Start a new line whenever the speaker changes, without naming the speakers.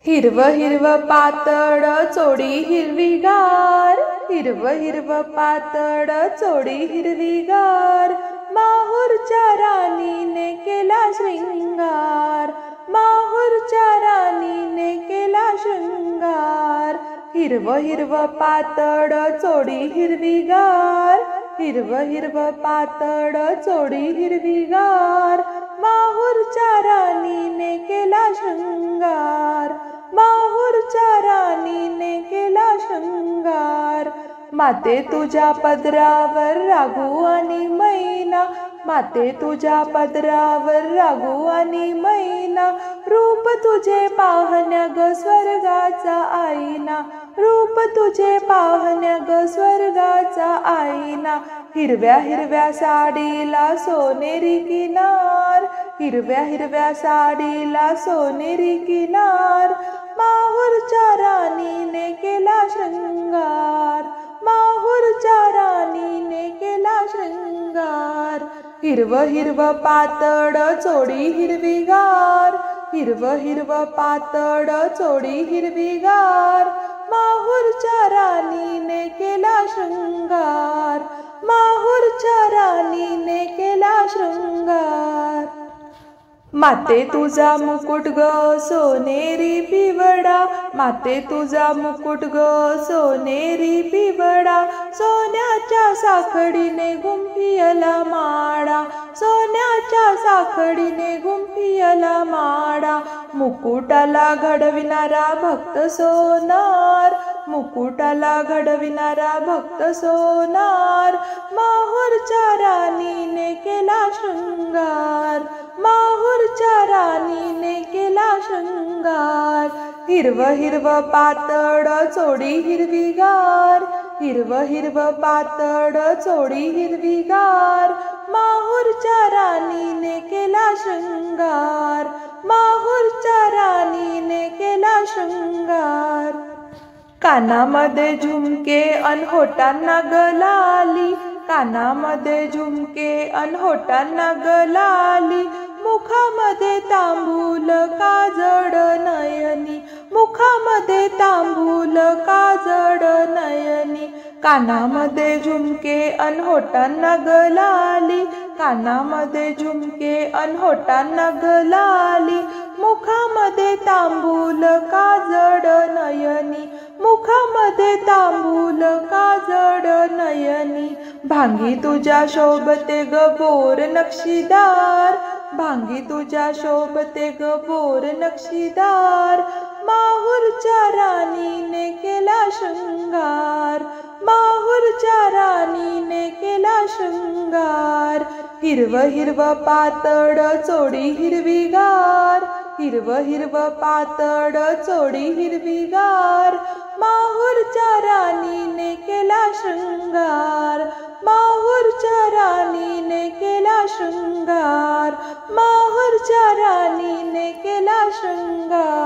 हिरवं हिरवं पातळ चोडी हिरवीगार, हिरवं हिरवं पातळ चोडी हिरवीगार, माहूरच्या राणीने केला श्रृंगार, माहूरच्या राणीने केला श्रृंगार। हिरवं हिरवं पातळ चोडी हिरवीगार, हिरवं हिरवं पातळ चोडी हिरवीगार, माहूरच्या राणीने केला श्रृंगार, माहूरच्या राणीने केला श्रृंगार। माते तुझ्या पदरावर राघू आणि मैना, माते तुझ्या पदरावर राघू आणि मैना, रूप तुझे पाहण्या ग स्वर्गाचा आईना, रूप तुझे पाहण्या ग स्वर्गाचा आईना। हिरव्या हिरव्या साडीला सोनेरी किनार, हिरव्या हिरव्या साडीला सोनेरी किनार, माहूरच्या राणीने केला श्रृंगार, माहूरच्या राणीने केला श्रृंगार। हिरवं हिरवं पातळ चोडी हिरवीगार, हिरवं हिरवं पातळ चोडी हिरवीगार, माहूरच्या राणीने केला श्रृंगार, माहूरच्या राणीने केला श्रृंगार। माते तुझा मुकुट ग सोनेरी पिवळा, माते तुझा मुकुट ग सोनेरी पिवळा, सोन्याच्या साखळीने गुंफियला माळा, सोन्याच्या साखळीने गुंफियला माळा। मुकुटाला घडविणारा भक्त सोनार, मुकुटाला घडविणारा भक्त सोनार, माहूरच्या राणीने केला श्रृंगार, माहूरच्या राणीने केला श्रृंगार। हिरवं हिरवं पातळ चोडी हिरवीगार, हिरवं हिरवं पातळ चोडी हिरवीगार, माहूरच्या राणीने केला श्रृंगार, माहूरच्या राणीने केला श्रृंगार। कानामध्ये झुमके अन होटांना गलाली, कानामध्ये झुमके अन होटांना गलाली, मुखामध्ये तांबूल काजळ नयनी, मुखामध्ये तांबूल काजळ नयनी। कानामध्ये झुमके अन होटांना गलाली, कानामध्ये झुमके अन होटांना गलाली, मुखामध्ये तांबूल काजळ नयनी, मुखामध्ये तांबूल काजळ नयनी। भांगी तुझ्या शोभते ग बोर नक्षीदार, भांगी तुझ्या शोभते ग बोर नक्षीदार, माहूरच्या राणीने केला श्रृंगार, माहूरच्या राणीने केला श्रृंगार। हिरवं हिरवं पातळ चोडी हिरवीगार, हिरवं हिरवं पातळ चोडी हिरवीगार, माहूरच्या राणीने केला श्रृंगार, माहूरच्या राणीने केला श्रृंगार, माहूरच्या राणीने केला श्रृंगार।